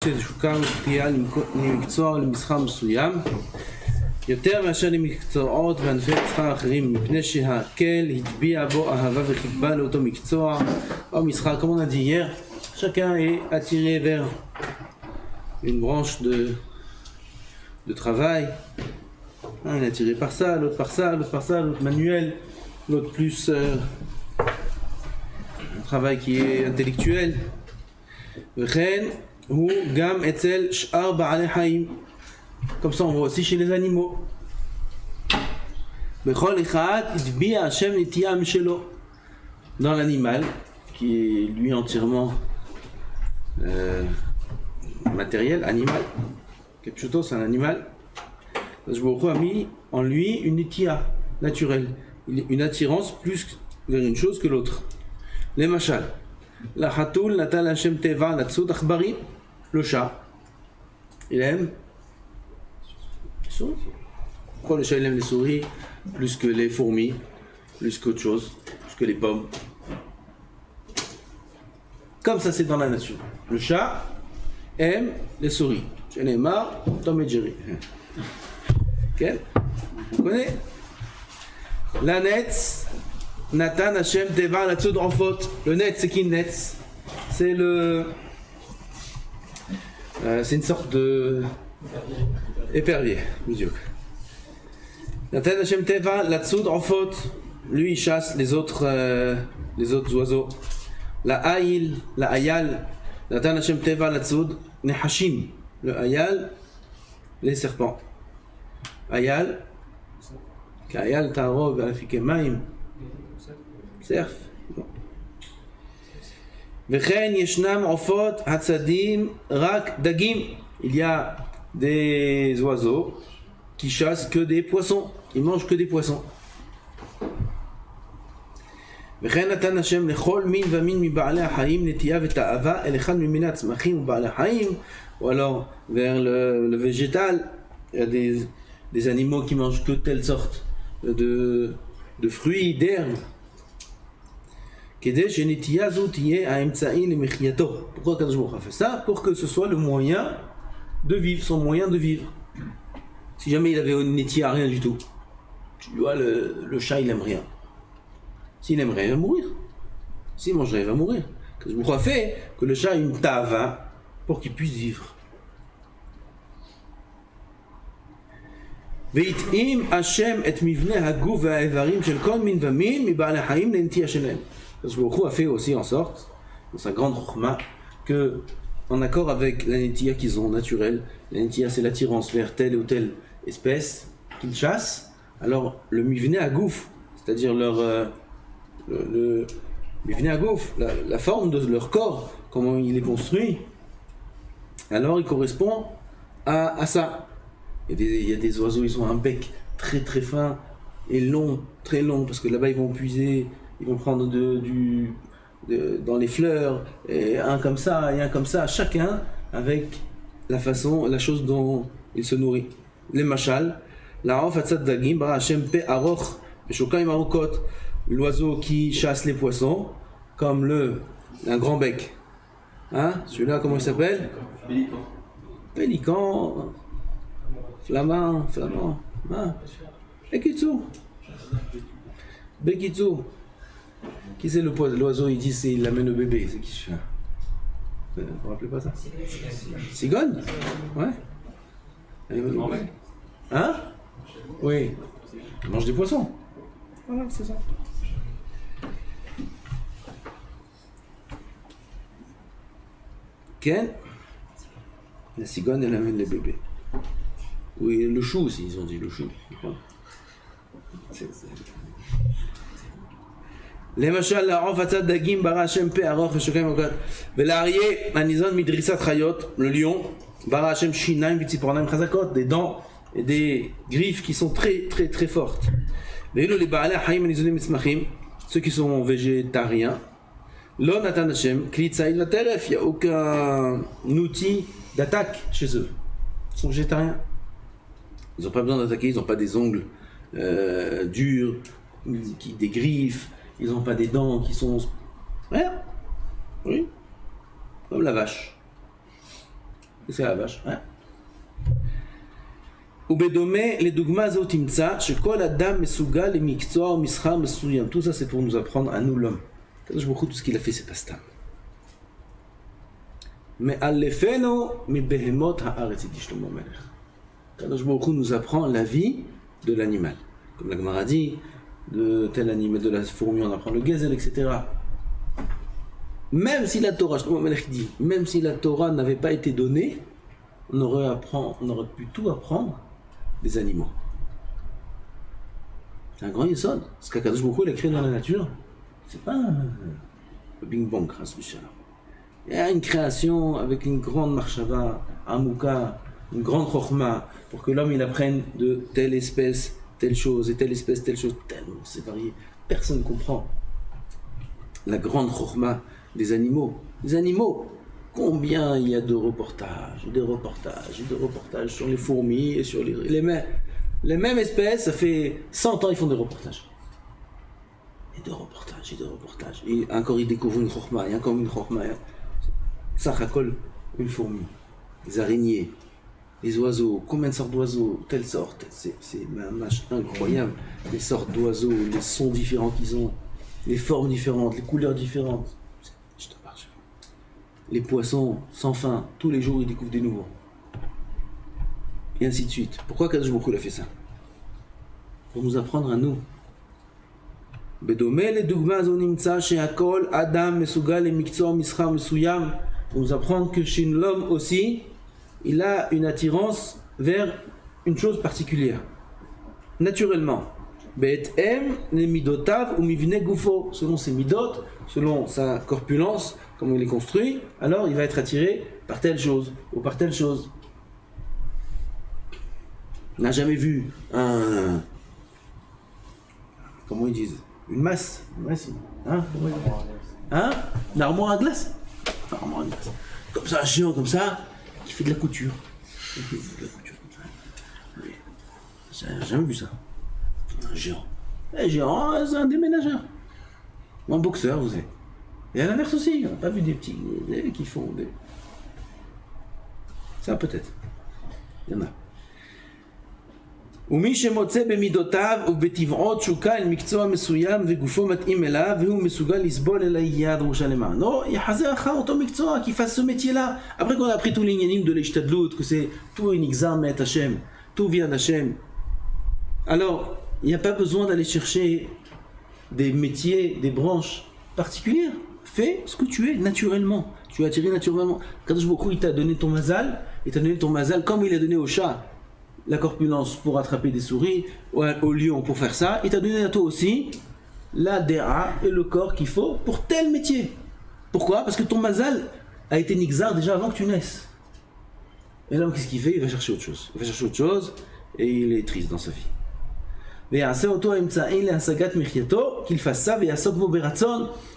יוצא תשוקה ותחייה למקצוע או למסחר מסוים יותר מאשר למקצועות וענפי מסחר אחרים מפני שהקל הטביע בו אהבה וחיבה לאותו מקצוע או מסחר. Comme on a dit hier, chacun est attiré vers une branche de travail. Il est attiré par ça, l'autre par ça, l'autre par ça, l'autre manuel, l'autre plus un travail qui est intellectuel. וכן הוא גם אצל שאר בעלי חיים. Comme ça on voit aussi chez les animaux. בכל אחד הטביע השם נטייה משלו. Dans l'animal, qui est lui entièrement matériel, animal. Kepchuto, c'est un animal. Baruch Hu a mis en lui une nitiya naturelle, une attirance plus vers une chose que l'autre. Les machal. La khatoul natal Hashem teva latsud akhbari. Le chat, il aime les souris. Pourquoi le chat il aime les souris plus que les fourmis, plus qu'autre chose, plus que les pommes? Comme ça c'est dans la nature. Le chat aime les souris. J'en ai marre, Tom et Jerry. Ok? Vous connaissez? La netz, Nathan Hashem Teva Latsud Rofot. Le netz, c'est qui le netz? C'est le. C'est une sorte de. Épervier, monsieur. Nathan Hashem Teva Latsud Rofot. Lui, il chasse les autres oiseaux. La Aïl, la Ayal. Nathan Hashem Teva Latsud Nehashim. Le Ayal, les serpents. Ayal, Kayal Tarov Afikemaim. Cerf. Vechen Yeshnam Ofot Hatsadim Rak Dagim. Il y a des oiseaux qui chassent que des poissons. Ils mangent que des poissons. וכן נתן השם לכל מין ומין מבעלי החיים נטייה ותאווה אל אחד ממיני הצמחים ובעלי החיים, ou alors vers le végétal, il y a des animaux qui mangent que telle sorte de fruits, d'herbes. כדי שנטייה זו תהיה האמצעי למחייתו. Pourquoi Kadosh Baruch Hu a fait ça? Pour que ce soit le moyen de vivre, son moyen de vivre. Si jamais il avait une nitiya, rien du tout, tu vois, le chat il aime rien. S'il aimerait, il va mourir. S'il mangerait, il va mourir. Kadosh Baruch Hu a fait que le chat ait une tava pour qu'il puisse vivre. והתאים השם את מבנה הגוף והאיברים של כל מין ומין מבעלי החיים לנטייה שלהם. Kadosh Baruch Hu a fait aussi en sorte, dans sa grande chokhma, que en accord avec la nitiya qu'ils ont naturelle, la nitiya c'est l'attirance vers telle ou telle espèce qu'ils chassent, alors le mivne hagouf, c'est-à-dire leur mivne hagouf, la forme de leur corps, comment il est construit, alors il correspond à ça. Il y a des oiseaux, ils ont un bec très très fin et long, très long, parce que là-bas ils vont puiser, ils vont prendre dans les fleurs, et un comme ça et un comme ça, chacun avec la façon, la chose dont il se nourrit. Les machal, la afatzat dagim, bara Hashem pe aroch, beshokayim arukot, l'oiseau qui chasse les poissons, comme un grand bec. Hein? Celui-là, comment il s'appelle? Pélican. Flamand. Hein? Bekitsu. Qui c'est l'oiseau? Il dit il amène le bébé. C'est qui? Vous vous rappelez pas ça? Cigogne? Ouais. Hein? Oui. Il mange des poissons. Voilà, c'est ça. Ken? La cigogne, elle amène les bébés. Oui, le chou aussi, ils ont dit le chou. למשל לעוף הצד דגים ברא השם פה ארוך ושוקיים וגד ולאריה הניזון מדריסת חיות, le lion, ברא השם שיניים וציפורניים חזקות, des dents et des griffes qui sont très très très fortes. ואילו לבעלי החיים הניזונים מצמחים, ceux qui sont végétariens, לא נתן השם כלי ציד לטרף, il n'y a aucun outil d'attaque chez eux. Ils sont végétariens. Ils n'ont pas besoin d'attaquer, ils n'ont pas des ongles durs, des griffes, ils n'ont pas des dents qui sont... Rien. Oui. Comme la vache. c'est la vache. Hein? ובדומה לדוגמה זו תמצא שכל אדם מסוגל למקצוע או מסחר מסוים. Tout ça c'est pour nous apprendre à nous l'homme. Kadosh Baruch Hu, tout ce qu'il a fait c'est pas stam. מעלפנו מבהמות הארץ, dit Shlomo Melech. Kadosh Baruch Hu nous apprend la vie de l'animal. Comme la Gemara dit, de tel animal, de la fourmi on apprend le gazelle, etc. Même si la Torah, Shlomo Melech dit, même si la Torah n'avait pas été donnée, on aurait pu tout apprendre des animaux. C'est un grand yesod. Ce qu'Akadosh Baruch Hu il a créé dans la nature, c'est pas le Bing Bang, il y a une création avec une grande marshava, amouka, une grande chokhma, pour que l'homme il apprenne de telle espèce, telle chose, et telle espèce, telle chose, tellement c'est varié. Personne ne comprend la grande chokhma des animaux. Les animaux, combien il y a de reportages, des reportages, des reportages sur les fourmis et sur les mêmes espèces, ça fait 100 ans ils font des reportages. Et de reportages, et de reportages. Et encore ils découvrent une chokhma, et encore une chokhma. Ça racole une fourmi, les araignées, les oiseaux, combien de sortes d'oiseaux, telle sorte, c'est un match incroyable. Les sortes d'oiseaux, les sons différents qu'ils ont, les formes différentes, les couleurs différentes. Je te parle. Les poissons, sans fin, tous les jours ils découvrent des nouveaux. Et ainsi de suite. Pourquoi Kadosh Baruch Hu a fait ça? Pour nous apprendre à nous. בדומה לדוגמה זו נמצא שהכל אדם מסוגל למקצוע מסחר מסוים. Pour nous apprendre que chez l'homme aussi, il a une attirance vers une chose particulière. Naturellement. בהתאם למידותיו ומבנה גופו. Selon ses midot, selon sa corpulence, comment il est construit, alors il va être attiré par telle chose ou par telle chose. On n'a jamais vu un... Comment ils disent? Une masse, hein? Hein? Une armoire à glace? Enfin, armoire à glace. Comme ça, un géant comme ça, qui fait de la couture. Il fait de la couture comme ça. J'ai jamais vu ça. Un géant. Un géant, c'est un déménageur. Ou un boxeur, vous savez. Et à l'inverse aussi, on n'a pas vu des petits qui font des... Ça peut-être. Il y en a. ומי שמוצא במידותיו ובטבעו תשוקה אל מקצוע מסוים וגופו מתאים אליו והוא מסוגל לסבול אל הידיעה דרושה למענו, יחזר אחר אותו מקצוע, qu'il fasse ce métier-là. Après qu'on a appris tous les ignanim de l'Ishtadlut, que c'est tout une examen met Hashem, tout vient d'Hashem. Alors, il n'y a pas besoin d'aller chercher des métiers, des branches particulières. Fais ce que tu es naturellement. Tu es attiré naturellement. Kadosh Baruch Hu, il t'a donné ton mazal, comme il a donné au chat la corpulence pour attraper des souris, au lion pour faire ça, il t'a donné à toi aussi la déra et le corps qu'il faut pour tel métier. Pourquoi? Parce que ton mazal a été nixar déjà avant que tu naisses. Et l'homme, qu'est-ce qu'il fait? Il va chercher autre chose. Il va chercher autre chose et il est triste dans sa vie. Qu'il fasse ça,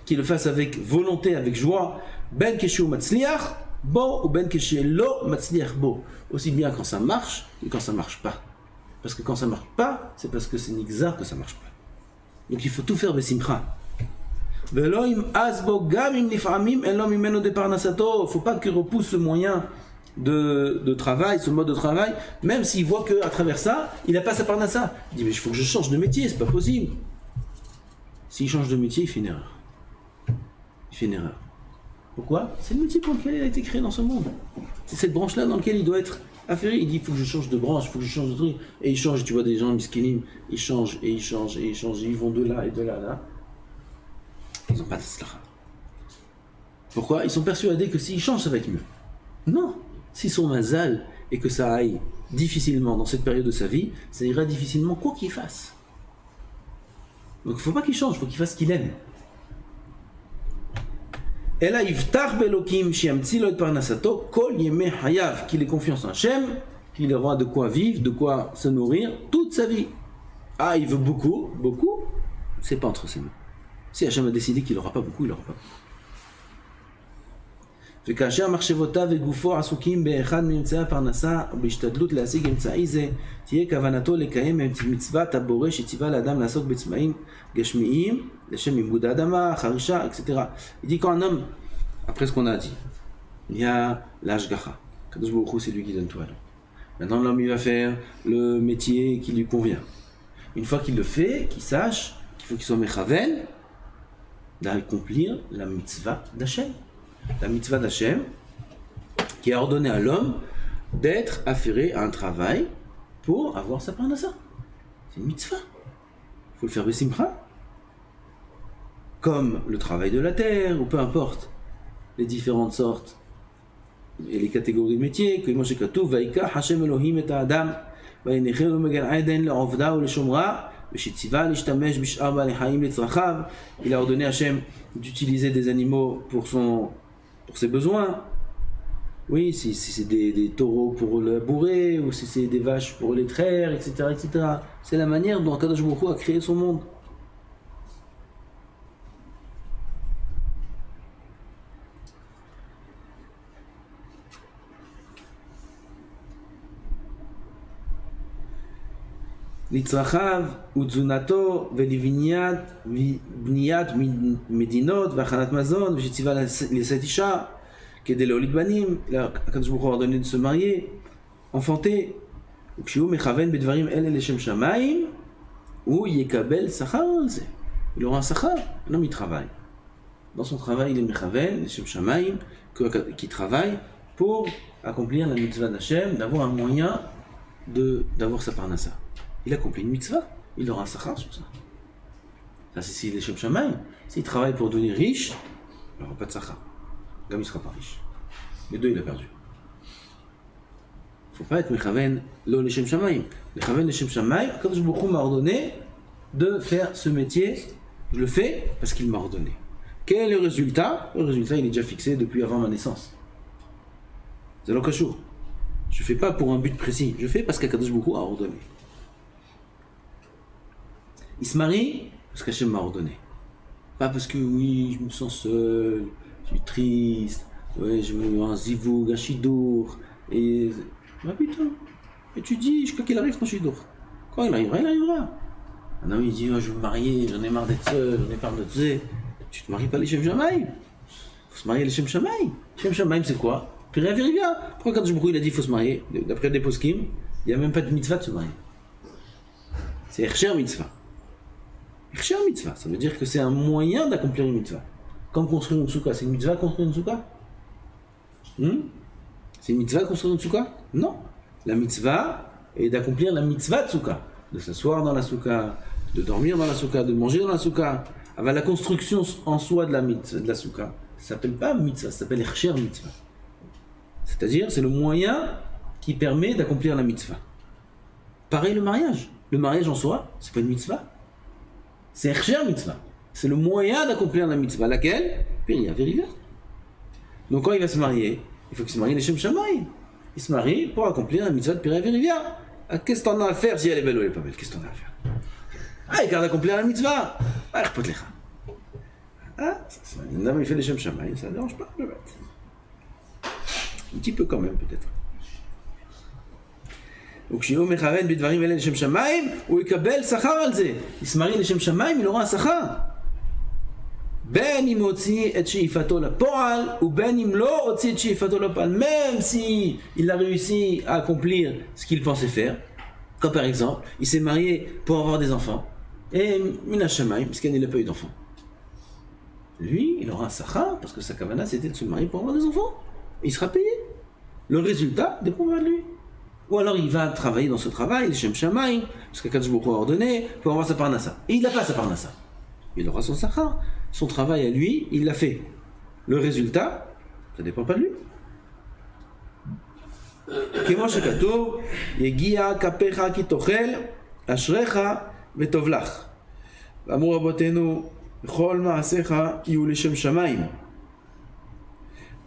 qu'il le fasse avec volonté, avec joie, ben keshu matzliach bo ou ben lo matzliach bo. Aussi bien quand ça marche que quand ça marche pas. Parce que quand ça marche pas, c'est parce que c'est nixar que ça marche pas. Donc il faut tout faire besimcha. Il ne faut pas qu'il repousse ce moyen de travail, ce mode de travail, même s'il voit qu'à travers ça, il n'a pas sa parnassa. Il dit mais il faut que je change de métier, c'est pas possible. S'il change de métier, il fait une erreur. Il fait une erreur. Pourquoi? C'est le métier pour lequel il a été créé dans ce monde. C'est cette branche-là dans laquelle il doit être affairé. Il dit il faut que je change de branche, il faut que je change de truc. Et il change, tu vois des gens miskinim, ils changent et ils changent et ils changent, et ils vont de là et de là à là. Ils n'ont pas de slacha. Pourquoi? Ils sont persuadés que s'ils changent, ça va être mieux. Non. Si son mazal et que ça aille difficilement dans cette période de sa vie, ça ira difficilement quoi qu'il fasse. Donc il ne faut pas qu'il change, il faut qu'il fasse ce qu'il aime. Et là, Yvtar Belokim, Shiamtsilot Parnasato, Kol Yeme Hayav, qu'il ait confiance en Hachem, qu'il aura de quoi vivre, de quoi se nourrir toute sa vie. Ah, il veut beaucoup, c'est pas entre ses mains. Si Hachem a décidé qu'il n'aura pas beaucoup, il n'aura pas beaucoup. וכאשר מחשבותיו וגופו עסוקים באחד מאמצעי הפרנסה ובהשתדלות להשיג אמצעי זה, תהיה כוונתו לקיים מצוות הבורא שציווה לאדם לעסוק בצמאים גשמיים לשם עיבוד האדמה, חרישה, etc. Il dit quand un homme, après ce qu'on a dit, il y a l'ashgacha, Kadosh Baruch Hu, c'est lui qui donne tout à l'homme. Maintenant, l'homme, il va faire le métier qui lui convient. Une fois qu'il le fait, qu'il sache qu'il faut qu'il soit mechaven d'accomplir la mitzvah d'Hachem. La mitzvah d'Hachem qui a ordonné à l'homme d'être affairé à un travail pour avoir sa parnassa. C'est une mitzvah. Il faut le faire besimcha. Comme le travail de la terre, ou peu importe les différentes sortes et les catégories de métiers, que Moshe Katuv, Vaïka, Hashem Elohim et Adam, Vaïnechel Megan Aiden, l'Ovda ou le Shomra, Veshitziva, l'Ishtamesh, Bishar Balechaim, l'Etzrachav. Il a ordonné à Hashem d'utiliser des animaux pour ses besoins. Oui, si c'est des taureaux pour le bourrer, ou si c'est des vaches pour les traire, etc., etc. C'est la manière dont Kadosh Baruch Hu a créé son monde. ליצרכיו ותזונתו ולבניית מדינות והכנת מזון ושציווה לשאת אישה כדי להוליד בנים. הקדוש ברוך הוא ordonné de se marier, enfanter. וכשהוא מכוון בדברים אלה לשם שמיים, הוא יקבל שכר על זה. Il aura un sachar. Un homme, il travaille. Dans son travail, il est mechaven, לשם שמיים, qui travaille pour accomplir la mitzvah d'Hachem, d'avoir un moyen d'avoir sa parnassa. Il accomplit une mitzvah, il aura un sachar sur ça. Ça, c'est s'il est Shem Shamayim. S'il travaille pour devenir riche, il n'aura pas de sachar. Comme il ne sera pas riche. Les deux, il a perdu. Il ne faut pas être mechaven, lo Shem Shamayim. Mechaven Shem Shamayim, quand je m'a ordonné de faire ce métier, je le fais parce qu'il m'a ordonné. Quel est le résultat? Le résultat, il est déjà fixé depuis avant ma naissance. C'est l'okashur. Je ne fais pas pour un but précis, je fais parce qu'Akadosh Baruch Hu a ordonné. Il se marie parce qu'Hachem m'a ordonné. Pas parce que oui, je me sens seul, je suis triste, ouais, je veux un zivoug, un shidour, et... Bah putain, et tu dis jusqu'à qu'il arrive ton shidour. Quand il arrivera, il arrivera. Un homme il dit, oh, je veux me marier, j'en ai marre d'être seul, j'en ai marre de te... Tu te maries pas les Shem Shamayim. Faut se marier les Shem Shamayim. Shem Shamayim c'est quoi? Pira Virivia. Pourquoi quand je il a dit qu'il faut se marier? D'après des poskim, il n'y a même pas de mitzvah de se marier. C'est Hersher mitzvah. Hersher mitzvah, ça veut dire que c'est un moyen d'accomplir une mitzvah. Comme construire une souka, c'est une mitzvah construire une souka? C'est une mitzvah construire une souka? Non. La mitzvah est d'accomplir la mitzvah de souka. De s'asseoir dans la souka, de dormir dans la souka, de manger dans la souka. Avec la construction en soi de la souka, ça s'appelle pas mitzvah, ça s'appelle Hersher mitzvah. C'est-à-dire, c'est le moyen qui permet d'accomplir la mitzvah. Pareil le mariage. Le mariage en soi, c'est pas une mitzvah. C'est Hersher mitzvah. C'est le moyen d'accomplir la mitzvah. Laquelle? Piria Veriga. Donc quand il va se marier, il faut qu'il se marie les Shem Shamayim. Il se marie pour accomplir la mitzvah de Piria Veriga. Qu'est-ce que t'en as à faire si elle est belle ou elle est pas belle? Qu'est-ce que t'en as à faire? Ah, il garde d'accomplir la mitzvah. Ah, il les Ah, un homme il fait les Shem Shamayim, ça ne dérange pas le bête. Un petit peu quand même peut-être. Donc כשהוא מכוון בדברים אלה לשם שמיים, הוא יקבל שכר על זה. יסמרי לשם שמיים, il aura un שכר. בין אם הוציא את שאיפתו לפועל, ובין אם לא הוציא את שאיפתו לפועל, même si il a réussi à accomplir ce qu'il pensait faire, comme par exemple, il s'est marié pour avoir des enfants, et min ha-shamayim, parce qu'il n'a pas eu d'enfants. Lui, il aura un sachar, parce que sa kavana c'était de se marier pour avoir des enfants. Il sera payé. Le résultat dépendra de lui. Ou alors il va travailler dans ce travail, les Shem Shamayim, parce qu'Akadosh Baruch Hu a ordonné, pour avoir sa parnassa. Et il n'a pas sa parnassa. Il aura son sachar. Son travail à lui, il l'a fait. Le résultat, ça ne dépend pas de lui. כמו שכתוב, יגיע כפיך כי תאכל, אשריך וטוב לך. ואמרו רבותינו, בכל מעשיך יהיו לשם שמיים.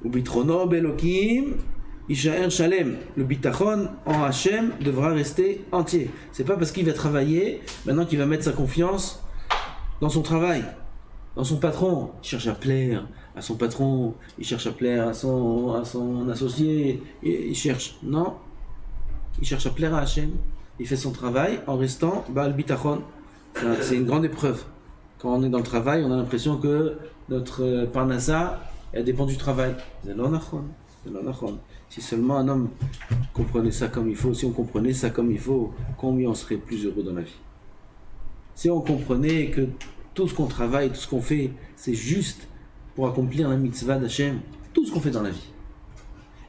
וביטחונו באלוקים יישאר שלם. Le bitachon en Hachem devra rester entier. C'est pas parce qu'il va travailler, maintenant qu'il va mettre sa confiance dans son travail, dans son patron. Il cherche à plaire à son patron, il cherche à plaire à son associé, il cherche, non, il cherche à plaire à Hachem. Il fait son travail en restant Baal Bitachon. C'est une grande épreuve. Quand on est dans le travail, on a l'impression que notre parnassa, elle dépend du travail. C'est l'onachon. Si seulement un homme comprenait ça comme il faut, si on comprenait ça comme il faut, combien on serait plus heureux dans la vie. Si on comprenait que tout ce qu'on travaille, tout ce qu'on fait, c'est juste pour accomplir la mitzvah d'Hachem, tout ce qu'on fait dans la vie,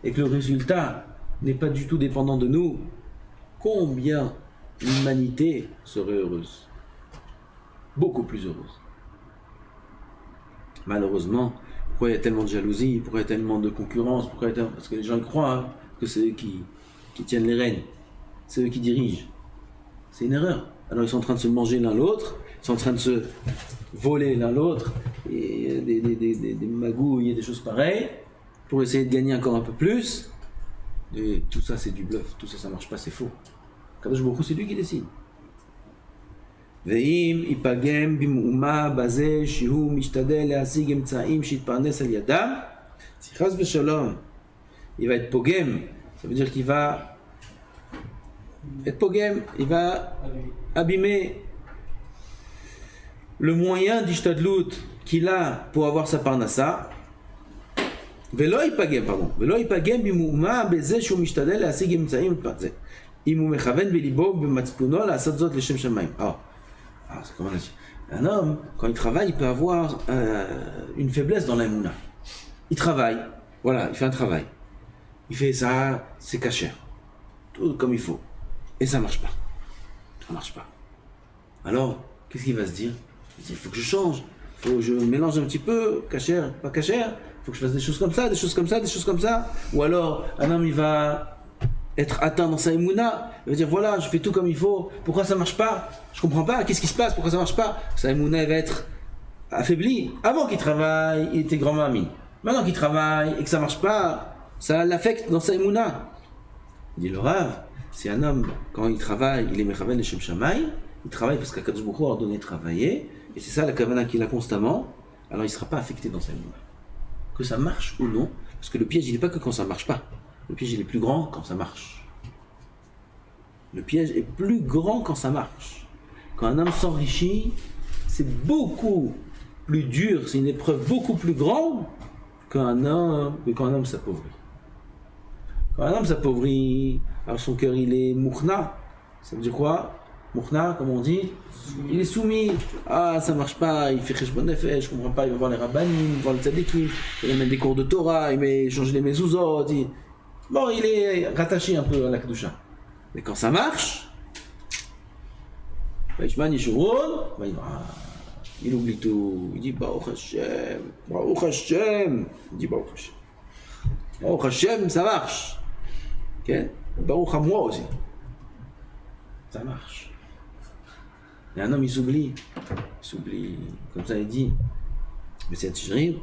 et que le résultat n'est pas du tout dépendant de nous, combien l'humanité serait heureuse, beaucoup plus heureuse. Malheureusement, pourquoi il y a tellement de jalousie, pourquoi il y a tellement de concurrence, parce que les gens croient que c'est eux qui tiennent les rênes, c'est eux qui dirigent. C'est une erreur. Alors ils sont en train de se manger l'un l'autre, ils sont en train de se voler l'un l'autre, et des magouilles et des choses pareilles, pour essayer de gagner encore un peu plus. Et tout ça c'est du bluff, tout ça ça marche pas, c'est faux. Kadosh Baruch Hu, c'est lui qui décide. ואם ייפגם במאומה בזה שהוא משתדל להשיג אמצעים שיתפרנס על ידם, חס ושלום, il va être pogem, ça veut dire qu'il va être pogem, il va abîmer le moyen d'ishtadlut qu'il a pour avoir sa parnassa. ולא ייפגם במאומה בזה שהוא משתדל להשיג אמצעים אם הוא מכוון בליבו ובמצפונו לעשות זאת לשם שמיים. C'est comme on a dit. Un homme, quand il travaille, il peut avoir une faiblesse dans l'aïmouna. Il travaille, voilà, il fait un travail. Il fait ça, c'est caché. Tout comme il faut. Et ça marche pas. Ça marche pas. Alors, qu'est-ce qu'il va se dire? Il dit, il faut que je change. Il faut que je mélange un petit peu, caché, pas caché. Il faut que je fasse des choses comme ça, des choses comme ça, des choses comme ça. Ou alors, un homme, il va être atteint dans sa émouna, il va dire voilà, je fais tout comme il faut, pourquoi ça marche pas? Je comprends pas, qu'est-ce qui se passe, pourquoi ça marche pas? Sa émouna va être affaiblie. Avant qu'il travaille, il était grand mamie. Maintenant qu'il travaille et que ça marche pas, ça l'affecte dans sa émouna. Il dit le Rav, si un homme, quand il travaille, il est mechaven leshem shamaï, il travaille parce qu'Akadosh Baruch Hu a ordonné de travailler, et c'est ça la kavana qu'il a constamment, alors il sera pas affecté dans sa émouna. Que ça marche ou non, parce que le piège il n'est pas que quand ça marche pas. Le piège il est plus grand quand ça marche. Le piège est plus grand quand ça marche. Quand un homme s'enrichit, c'est beaucoup plus dur, c'est une épreuve beaucoup plus grande que quand un homme s'appauvrit. Quand un homme s'appauvrit, alors son cœur il est mouchna. Ça veut dire quoi? Mouchna, comme on dit, il est soumis. Ah, ça marche pas, il fait cheshbon nefesh, je comprends pas, il va voir les rabbanim, il va voir les tzadikim, il va mettre des cours de Torah, il change les mezuzot. Bon, il est rattaché un peu à la Kedusha. Mais quand ça marche, il oublie tout. Il dit Baruch Hashem, Baruch Hashem. Il dit Baruch Hashem. Baruch Hashem, ça marche. Okay? Baruch à moi aussi. Ça marche. Et un homme, il s'oublie. Comme ça, il dit. Mais c'est Tishrim.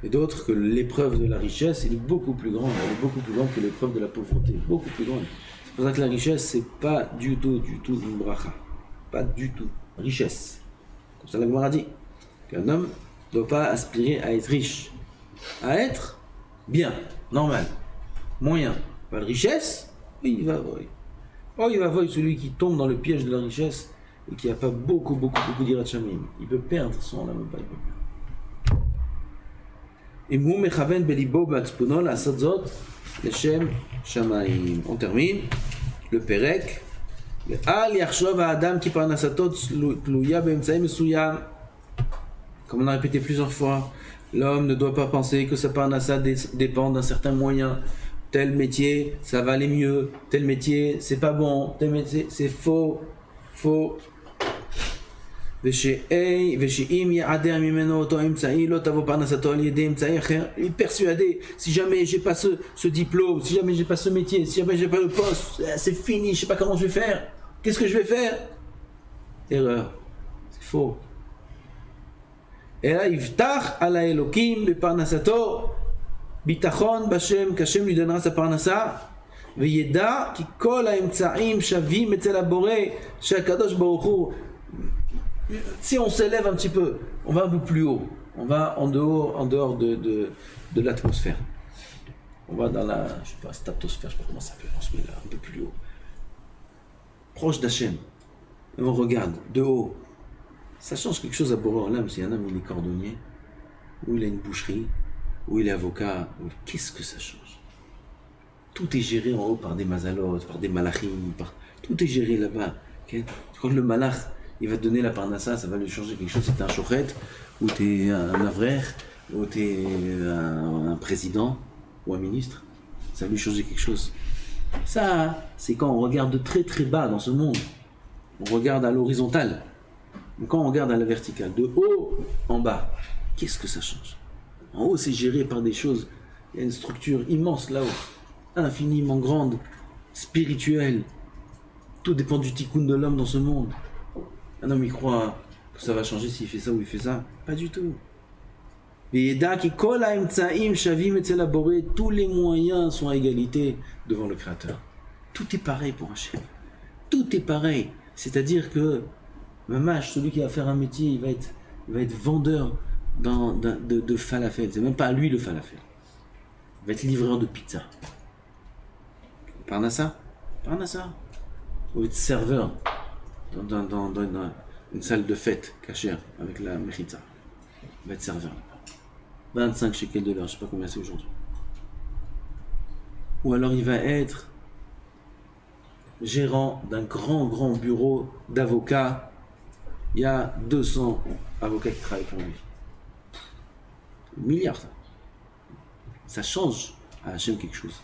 Et d'autres que l'épreuve de la richesse elle est beaucoup plus grande que l'épreuve de la pauvreté, beaucoup plus grande. C'est pour ça que la richesse c'est pas du tout une bracha, pas du tout. Richesse, comme ça la Gemara dit, qu'un homme ne doit pas aspirer à être riche, à être bien, normal, moyen. Pas de richesse, oui, il va avoir. Oh, il va avoir celui qui tombe dans le piège de la richesse et qui n'a pas beaucoup d'Yirat Shamim. Il peut perdre son âme, il peut perdre. On termine le Perek. Comme on a répété plusieurs fois, l'homme ne doit pas penser que sa parnassa dépend d'un certain moyen. Tel métier, ça va aller mieux. Tel métier, c'est pas bon. Tel métier, c'est faux. Il est persuadé, si jamais j'ai pas ce diplôme, si jamais j'ai pas ce métier, si jamais j'ai pas le poste, c'est fini, je sais pas comment je vais faire. Qu'est-ce que je vais faire? Erreur, c'est faux. Et là, Iftach ala Elokim beparnasato bitachon bashem qu'Hashem lui donnera sa parnassa. Veyeda ki kol haemtsaim shavim etzel haboré she'akadosh baruch hu. Si on s'élève un petit peu, on va un peu plus haut, on va en dehors de l'atmosphère. On va dans la, je sais pas, statosphère, je sais pas comment ça s'appelle, on se met là, un peu plus haut. Proche d'Hachem. Et on regarde, de haut. Ça change quelque chose à Boré Olam, si un homme il est cordonnier, ou il a une boucherie, ou il est avocat, qu'est-ce que ça change? Tout est géré en haut par des mazalot, par des malachim, tout est géré là-bas. Okay? Quand le malach, il va te donner la parnassa, ça va lui changer quelque chose. Si t'es un chochet, ou t'es un avrer, ou t'es un président, ou un ministre, ça va lui changer quelque chose. Ça, c'est quand on regarde de très très bas dans ce monde. On regarde à l'horizontale. Mais quand on regarde à la verticale, de haut en bas, qu'est-ce que ça change? En haut, c'est géré par des choses. Il y a une structure immense là-haut, infiniment grande, spirituelle. Tout dépend du tikkun de l'homme dans ce monde. Un homme, il croit que ça va changer s'il fait ça ou il fait ça. Pas du tout. Tous les moyens sont à égalité devant le Créateur. Tout est pareil pour Hachem. Tout est pareil. C'est-à-dire que, mamash, celui qui va faire un métier, il va être vendeur de falafel. C'est même pas lui le falafel. Il va être livreur de pizza. Parnassa. Ou être serveur dans une salle de fête cachère avec la mechitza. Il va être serveur. 25 shekels de l'heure, je sais pas combien c'est aujourd'hui. Ou alors il va être gérant d'un grand bureau d'avocats. Il y a 200 avocats qui travaillent pour lui. Milliards, ça. Ça change à Hachem quelque chose.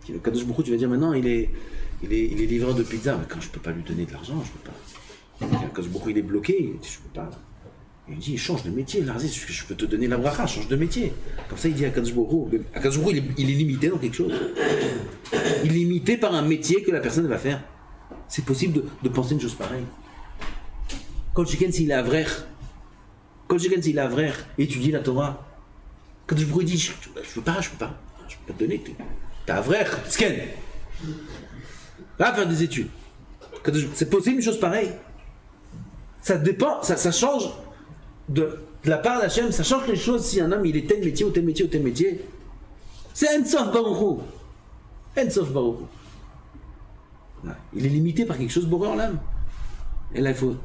Le Kadosh Baruch Hu, tu vas dire maintenant, il est livreur de pizza. Mais quand je peux pas lui donner de l'argent, je peux pas. Le Kadosh Baruch Hu, il est bloqué, je peux pas. Il me dit, change de métier, Larzi, je peux te donner la bracha, change de métier. Comme ça, il dit à Kadosh Baruch Hu. Kadosh Baruch Hu, il est limité dans quelque chose. Il est limité par un métier que la personne va faire. C'est possible de penser une chose pareille. Quand Chiken, s'il est avrer, et étudie la Torah, Kadosh Baruch Hu dit, je peux pas te donner. T'es avrer, Chiken. Va faire des études. C'est possible une chose pareille. Ça dépend, ça change. De la part d'Hachem, ça change les choses si un homme il est tel métier ou tel métier ou tel métier. C'est Ensof Baruch Hu. Ensof Baruch Hu. Il est limité par quelque chose de boré en l'âme. Et là il faut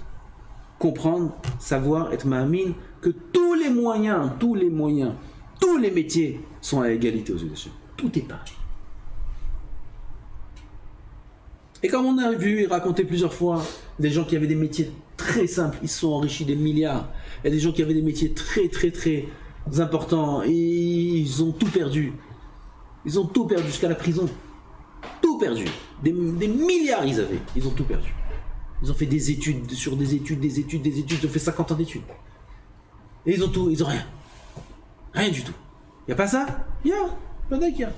comprendre, savoir, être ma'amin, que tous les moyens, tous les métiers sont à égalité aux yeux d'Hachem. Tout est pareil. Et comme on a vu et raconté plusieurs fois, des gens qui avaient des métiers très simples, ils se sont enrichis des milliards. Il y a des gens qui avaient des métiers très importants et ils ont tout perdu. Ils ont tout perdu jusqu'à la prison. Tout perdu. Des milliards ils avaient. Ils ont tout perdu. Ils ont fait des études sur des études. Ils ont fait 50 ans d'études. Et ils ont rien. Rien du tout. Il n'y a pas ça? Il y a. Peut-être qu'il y a.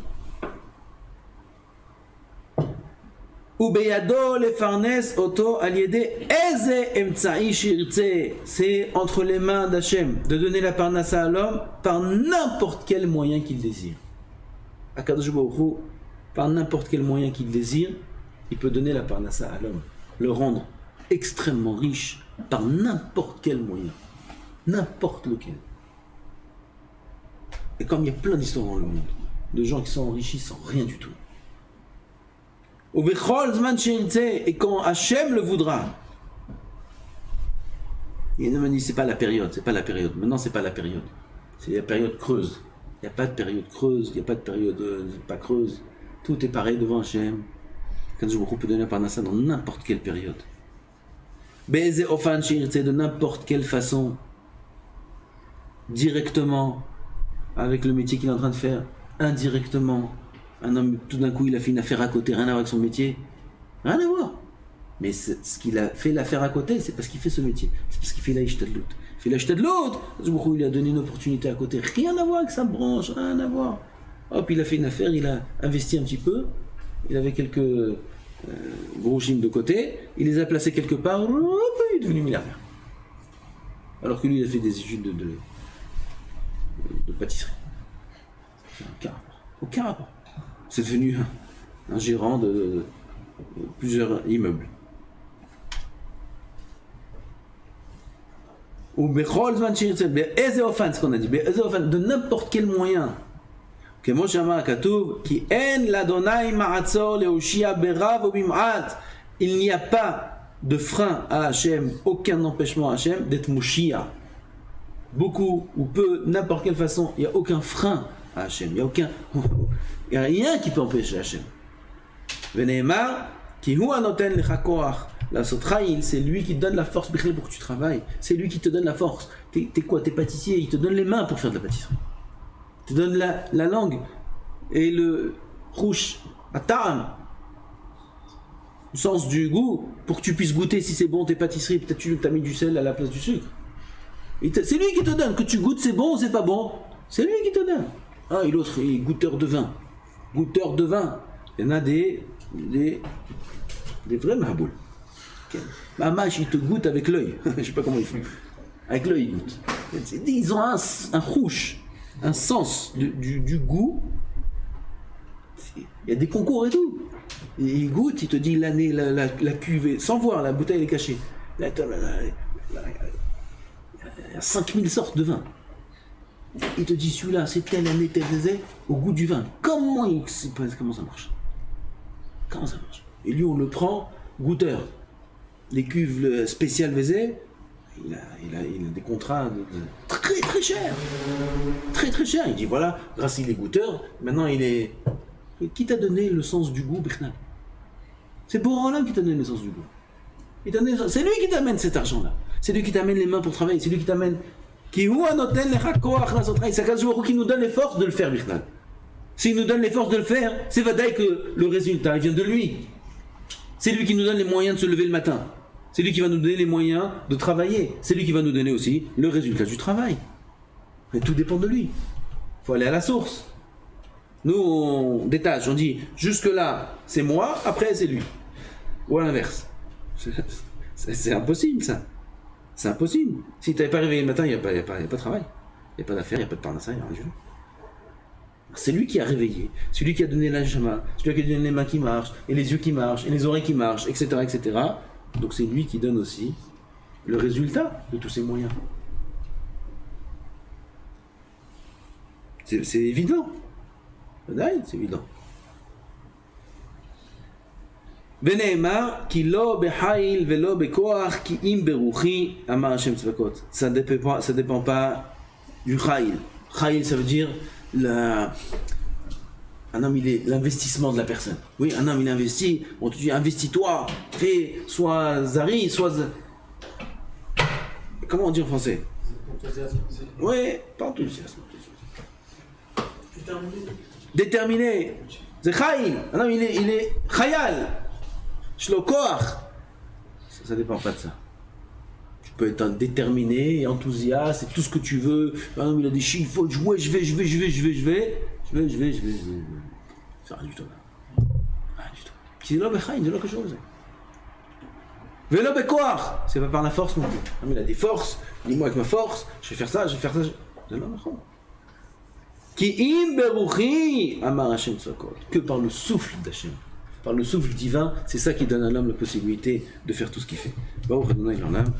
C'est entre les mains d'Hachem de donner la parnassa à l'homme par n'importe quel moyen qu'il désire. Akadosh Baruch Hu, par n'importe quel moyen qu'il désire, il peut donner la parnassa à l'homme, le rendre extrêmement riche par n'importe quel moyen, n'importe lequel. Et comme il y a plein d'histoires dans le monde, de gens qui sont enrichis sans rien du tout. Et quand Hachem le voudra. Il m'a dit c'est pas la période. Maintenant c'est pas la période. C'est la période creuse. Il n'y a pas de période creuse, il n'y a pas de période pas creuse. Tout est pareil devant Hachem. Quand je peux donner la parnassa dans n'importe quelle période. De n'importe quelle façon. Directement, avec le métier qu'il est en train de faire, indirectement. Un homme, tout d'un coup, il a fait une affaire à côté, rien à voir avec son métier. Rien à voir. Mais ce qu'il a fait l'affaire à côté, c'est parce qu'il fait ce métier. C'est parce qu'il fait la ishtadlout. Il fait la ishtadlout. Il a donné une opportunité à côté. Rien à voir avec sa branche, rien à voir. Hop, il a fait une affaire, il a investi un petit peu. Il avait quelques gros chimes de côté. Il les a placés quelque part. Hop, il est devenu milliardaire. Alors que lui, il a fait des études de pâtisserie. Aucun rapport. C'est devenu un gérant de plusieurs immeubles. Ou ce qu'on a dit, de n'importe quel moyen. Il n'y a pas de frein à Hachem, aucun empêchement à Hachem d'être Mouchia. Beaucoup ou peu, n'importe quelle façon, il n'y a aucun frein à Hachem. Il n'y a aucun. Il n'y a rien qui peut empêcher Hachem. Veneemar, ki hu anoten lecha koach. La sotraïl, c'est lui qui te donne la force pour que tu travailles. C'est lui qui te donne la force. T'es quoi? T'es pâtissier, il te donne les mains pour faire de la pâtisserie. Il te donne la langue et le rouge, à ta'am, le sens du goût, pour que tu puisses goûter si c'est bon tes pâtisseries. Peut-être tu as mis du sel à la place du sucre. C'est lui qui te donne. Que tu goûtes, c'est bon ou c'est pas bon. C'est lui qui te donne. Ah, et l'autre, il est goûteur de vin. Goûteur de vin. Il y en a des vrais mahbouls. Mamash, il te goûte avec l'œil. Je sais pas comment ils font. Avec l'œil, ils goûtent. Ils ont un rouge, un sens du goût. Il y a des concours et tout. Et il goûte, il te dit l'année, la cuvée, sans voir, la bouteille est cachée. Il y a 5000 sortes de vin. Il te dit celui-là, c'est telle année, tel désert, au goût du vin. Comment ça marche? Comment ça marche? Et lui, on le prend, goûteur. Les cuves spéciales Vézé, il a des contrats très très chers. Très très chers. Il dit voilà, grâce à il est goûteur, maintenant il est. Qui t'a donné le sens du goût, Bernard? C'est Boran qui t'a donné le sens du goût. C'est lui qui t'amène cet argent-là. C'est lui qui t'amène les mains pour travailler. C'est lui qui t'amène. C'est Akadosh qui nous donne les forces de le faire, Bernard. S'il nous donne les forces de le faire, c'est Vadaï que le résultat vient de lui. C'est lui qui nous donne les moyens de se lever le matin. C'est lui qui va nous donner les moyens de travailler. C'est lui qui va nous donner aussi le résultat du travail. Mais tout dépend de lui. Il faut aller à la source. Nous, on détache, on dit jusque-là, c'est moi, après, c'est lui. Ou à l'inverse. C'est impossible, ça. C'est impossible. Si tu n'avais pas réveillé le matin, il n'y a pas de travail. Il n'y a pas d'affaires, il n'y a pas de parnassa, il n'y a rien du tout. C'est lui qui a réveillé, c'est lui qui a donné la jama, c'est lui qui a donné les mains qui marchent, et les yeux qui marchent, et les oreilles qui marchent, etc., etc. Donc c'est lui qui donne aussi le résultat de tous ces moyens. C'est évident. C'est évident. Beneemar, ki lo behail velo bekoach ki im beruchi amar Hashem tzvakot. Ça dépend pas du chail. Chail, ça veut dire un homme, il est l'investissement de la personne. Oui, un homme, il investit. On te dit, investis-toi, fais, sois zari, sois. Comment on dit en français? Oui, pas enthousiasme. Déterminé. C'est chail. Un homme, il est chayal. Shlokoach. Ça dépend pas de ça. Tu peux être déterminé et enthousiaste et tout ce que tu veux. Un homme, il a des chiffres, il faut jouer, je vais. C'est rien du tout. Rien du tout. C'est là, c'est là que chose. Vélo bekoach. C'est pas par la force non plus. Un homme, il a des forces. Dis-moi avec ma force, je vais faire ça, je vais faire ça. C'est là, Ki im beruchi amar Hashem tzvakot. Que par le souffle d'Hachem. Par le souffle divin, c'est ça qui donne à l'homme la possibilité de faire tout ce qu'il fait. Amen.